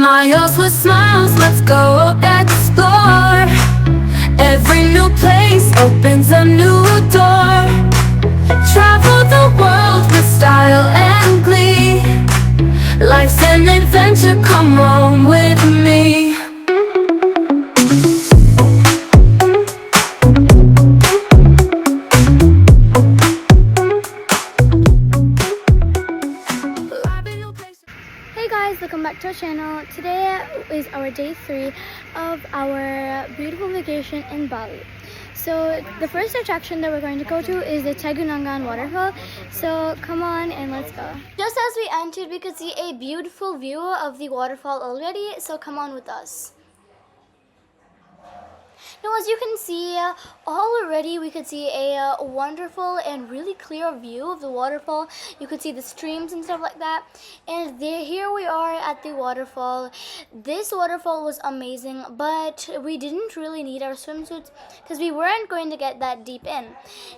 Smiles with smiles, let's go explore. Every new place opens a new door. Travel the world with style and glee. Life's an adventure, come on with me. Hey guys, welcome back to our channel. Today is our day 3 of our beautiful vacation in Bali. So the first attraction that we're going to go to is the Tegenungan Waterfall. So come on and let's go. Just as we entered, we could see a beautiful view of the waterfall already, so come on with us. Now, as you can see, already we could see a wonderful and really clear view of the waterfall. You could see the streams and stuff like that. And here we are at the waterfall. This waterfall was amazing, but we didn't really need our swimsuits because we weren't going to get that deep in.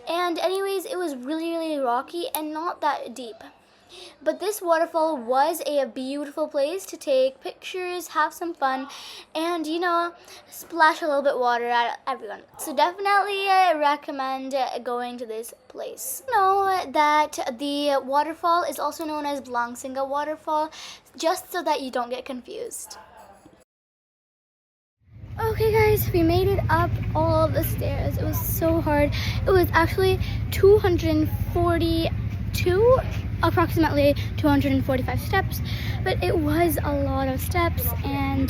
And anyways, it was really rocky and not that deep. But this waterfall was a beautiful place to take pictures, have some fun, and splash a little bit water at everyone. So definitely recommend going to this place. Know that the waterfall is also known as Blangsinga Waterfall, just so that you don't get confused. Okay guys, we made it up all of the stairs. It was so hard. It was actually 242, approximately 245 steps, but it was a lot of steps, and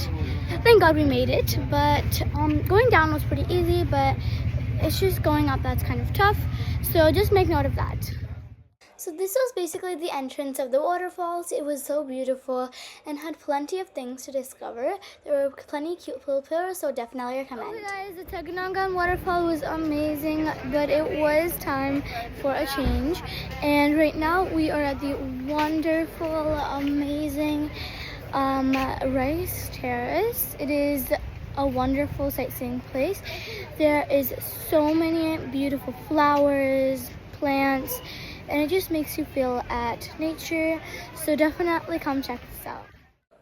thank God we made it. But going down was pretty easy, but it's just going up that's kind of tough, so just make note of that. So this was basically the entrance of the waterfalls. It was so beautiful and had plenty of things to discover. There were plenty of cute little pillars, so definitely recommend. Okay guys, the Tegenungan Waterfall was amazing, but it was time for a change. And right now we are at the wonderful, amazing Rice Terrace. It is a wonderful sightseeing place. There is so many beautiful flowers, plants, and it just makes you feel at nature, so definitely come check this out.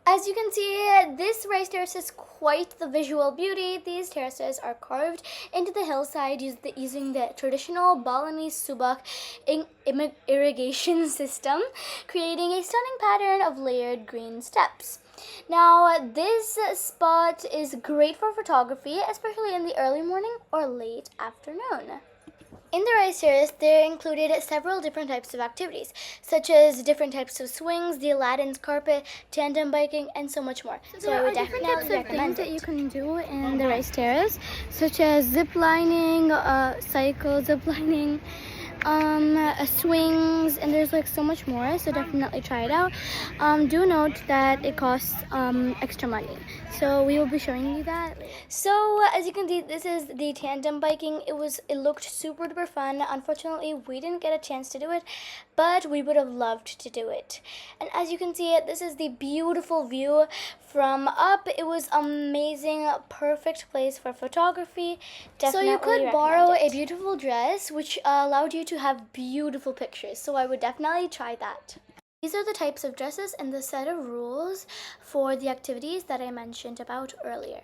As you can see, this rice terrace is quite the visual beauty. These terraces are carved into the hillside using the traditional Balinese subak irrigation system, creating a stunning pattern of layered green steps. Now, this spot is great for photography, especially in the early morning or late afternoon. In the rice terrace, there included several different types of activities, such as different types of swings, the Aladdin's carpet, tandem biking, and so much more. So I would definitely recommend it. Things that you can do in the rice terrace, such as zip lining, cycle zip lining, swings, and there's like so much more, so definitely try it out. Do note that it costs extra money, so we will be showing you that. So as you can see, this is the tandem biking. It looked super duper fun. Unfortunately, we didn't get a chance to do it, but we would have loved to do it. And as you can see, this is the beautiful view from up. It was amazing, perfect place for photography. Definitely. So you could borrow a beautiful dress, which allowed you to have beautiful pictures. So I would definitely try that. These are the types of dresses and the set of rules for the activities that I mentioned about earlier.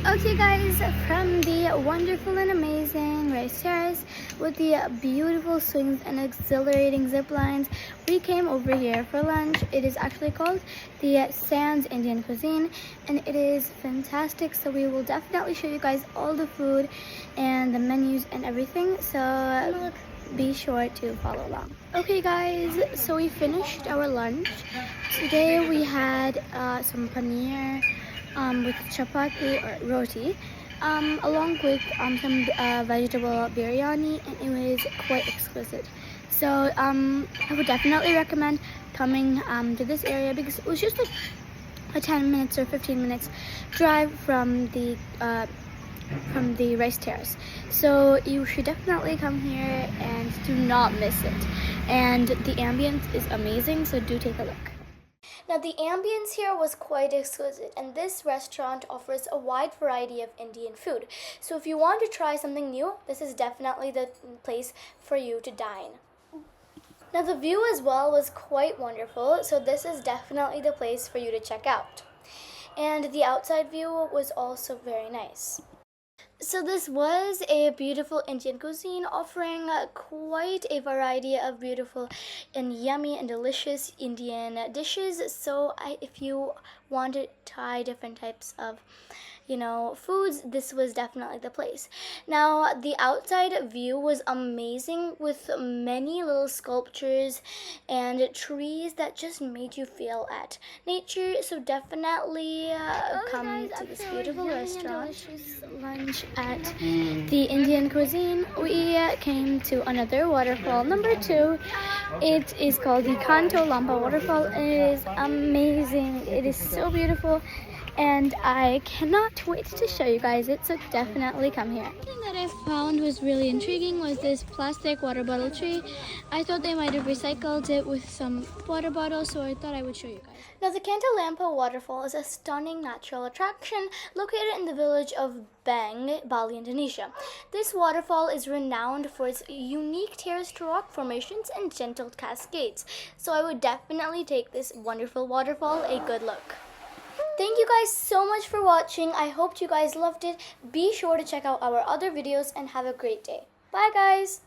Okay guys, from the wonderful and amazing rice terrace with the beautiful swings and exhilarating zip lines, we came over here for lunch. It is actually called the Sands Indian Cuisine, and it is fantastic. So we will definitely show you guys all the food and the menus and everything, so be sure to follow along. Okay guys, so we finished our lunch. Today we had some paneer with chapati or roti, along with some vegetable biryani, and it was quite exquisite. So I would definitely recommend coming to this area because it was just like a 10 minutes or 15 minutes drive from the rice terrace. So you should definitely come here and do not miss it. And the ambience is amazing, so do take a look. Now the ambience here was quite exquisite, and this restaurant offers a wide variety of Indian food. So if you want to try something new, this is definitely the place for you to dine. Now the view as well was quite wonderful, so this is definitely the place for you to check out. And the outside view was also very nice. So this was a beautiful Indian cuisine offering quite a variety of beautiful and yummy and delicious Indian dishes. So if you want to try different types of foods, this was definitely the place. Now the outside view was amazing with many little sculptures and trees that just made you feel at nature. So definitely come to this beautiful restaurant. Lunch at the Indian cuisine. We came to another waterfall, number 2. It is called the Kanto Lampo Waterfall. It is amazing. It is so beautiful, and I cannot wait to show you guys it, so definitely come here. One thing that I found was really intriguing was this plastic water bottle tree. I thought they might have recycled it with some water bottles, so I thought I would show you guys. Now the Kanto Lampo Waterfall is a stunning natural attraction located in the village of Bang, Bali, Indonesia. This waterfall is renowned for its unique terraced rock formations and gentle cascades, so I would definitely take this wonderful waterfall a good look. Thank you guys so much for watching. I hope you guys loved it. Be sure to check out our other videos and have a great day. Bye guys!